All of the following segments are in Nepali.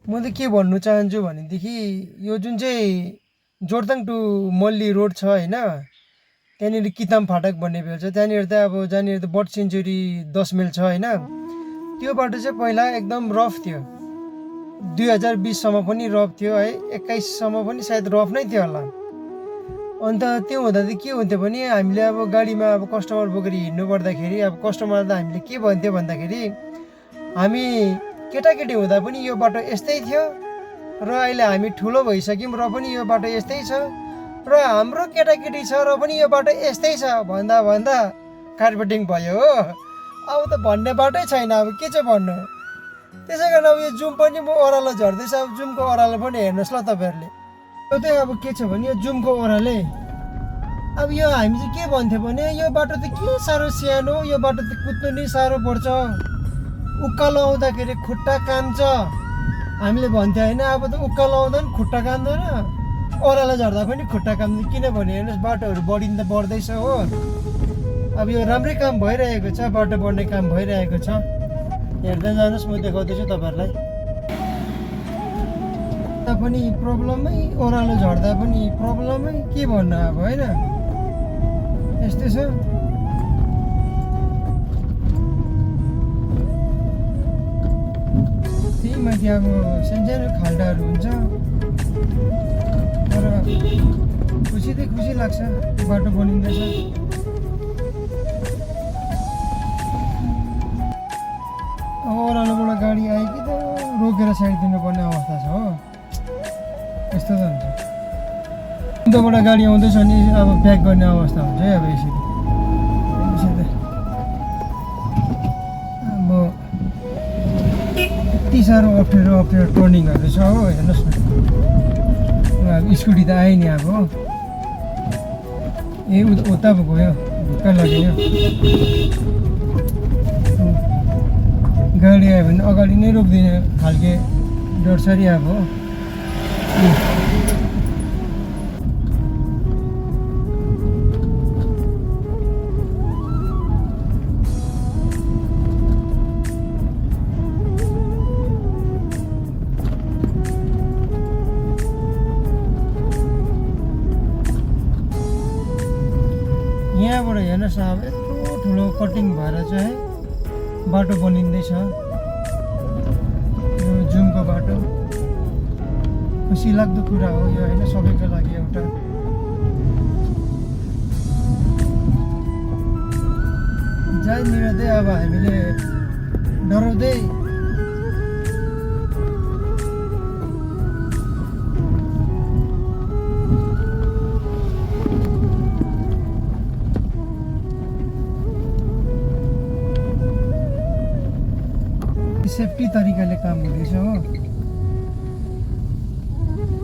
म त के भन्नु चाहन्छु भनेदेखि यो जुन चाहिँ जोरथाङ टु मल्ली रोड छ होइन, त्यहाँनिर किताम फाटक भन्ने भेल छ। त्यहाँनिर त अब जहाँनिर त बर्ड सेन्चुरी 10 माइल छ होइन, त्यो बाटो चाहिँ पहिला एकदम रफ थियो। 2020सम्म पनि रफ थियो है, 21सम्म पनि सायद रफ नै थियो होला। अन्त त्यो हुँदा चाहिँ के हुन्थ्यो भने हामीले अब गाडीमा अब कस्टमर बोकेर हिँड्नु पर्दाखेरि अब कस्टमर त हामीले के भन्थ्यो भन्दाखेरि हामी केटाकेटी हुँदा पनि यो बाटो यस्तै थियो र अहिले हामी ठुलो भइसक्यौँ र पनि यो बाटो यस्तै छ र हाम्रो केटाकेटी छ र पनि यो बाटो यस्तै छ भन्दा भन्दा कार्पेटिङ भयो हो। अब त भन्ने बाटै छैन, अब के चाहिँ भन्नु। त्यसै कारण अब यो जुम पनि म ओह्रालो झर्दैछ। अब जुमको ओह्रालो पनि हेर्नुहोस् ल तपाईँहरूले। यो चाहिँ अब के छ भने यो जुमको ओह्राले अब यो हामी चाहिँ के भन्थ्यो भने यो बाटो त के साह्रो सानो, यो बाटो त कुद्नु नि साह्रो पर्छ, उकालो आउँदाखेरि खुट्टा काम्छ हामीले भन्थ्यो होइन। अब त उकालो आउँदा पनि खुट्टा काम्दैन, ओह्रालो झर्दा पनि खुट्टा काम्दैन। किनभने हेर्नुहोस् बाटोहरू बढिँदा बढ्दैछ हो। अब यो राम्रै काम भइरहेको छ, बाटो बढ्ने काम भइरहेको छ। हेर्दै जानुहोस्, म देखाउँदैछु तपाईँहरूलाई। पनि प्रब्लमै, ओह्रालो झर्दा पनि प्रब्लमै, के भन्नु अब होइन, यस्तै छ। त्यही माथि अब सानसानो खाल्डाहरू हुन्छ तर खुसी त खुसी लाग्छ बाटो बनिँदैछ। अब ओह्रालोबाट गाडी आयो कि त रोकेर साइड दिनुपर्ने अवस्था छ हो। यस्तो त हुन्छ, उताबाट गाडी आउँदैछ नि अब ब्याक गर्ने अवस्था हुन्छ है। अब यसरी अब यति साह्रो अप्ठ्यारो टर्निङहरू छ हो। हेर्नुहोस् न, अब स्कुटी त आयो नि अब हो। ए उता पो गयो, ढुक्क लाग्यो। गाडी आयो भने अगाडि नै रोक्दिने खालके डरसरी अब हो। यहाँबाट हेर्नुहोस् अब यत्रो ठुलो कटिङ भएर चाहिँ बाटो बनिँदैछ, यो जुमको बाटो। खुसी लाग्दो कुरा हो यो होइन, सबैको लागि एउटा। जहाँनिर चाहिँ अब हामीले डराउँदै सेफ्टी तरिकाले काम हुँदैछ हो।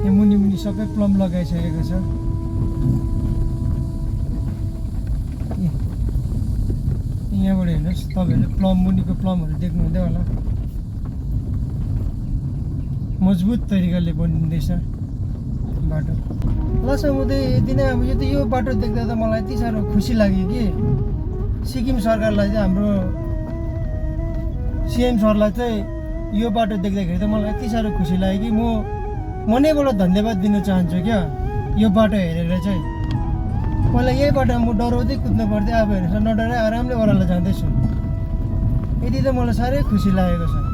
यहाँ मुनि मुनि सबै प्लम लगाइसकेको छ। यहाँबाट हेर्नुहोस् तपाईँहरूले प्लम, मुनिको प्लमहरू देख्नुहुँदै होला। मजबुत तरिकाले बनिँदैछ बाटो। लास्टमा चाहिँ यति नै। अब यो बाटो देख्दा त मलाई यति साह्रो खुसी लाग्यो कि सिक्किम सरकारलाई चाहिँ, हाम्रो सिएम सरलाई चाहिँ यो बाटो देख्दाखेरि त मलाई यति साह्रो खुसी लाग्यो कि म मनैबाट धन्यवाद दिन चाहन्छु क्या। यो बाटो हेरेर चाहिँ पहिला यही बाटो म डराउँदै कुद्नु पर्थ्यो, अब हेर्नुहोस् नडराइ आरामले ओह्रालो जाँदैछु। यति त मलाई साह्रै खुसी लागेको छ।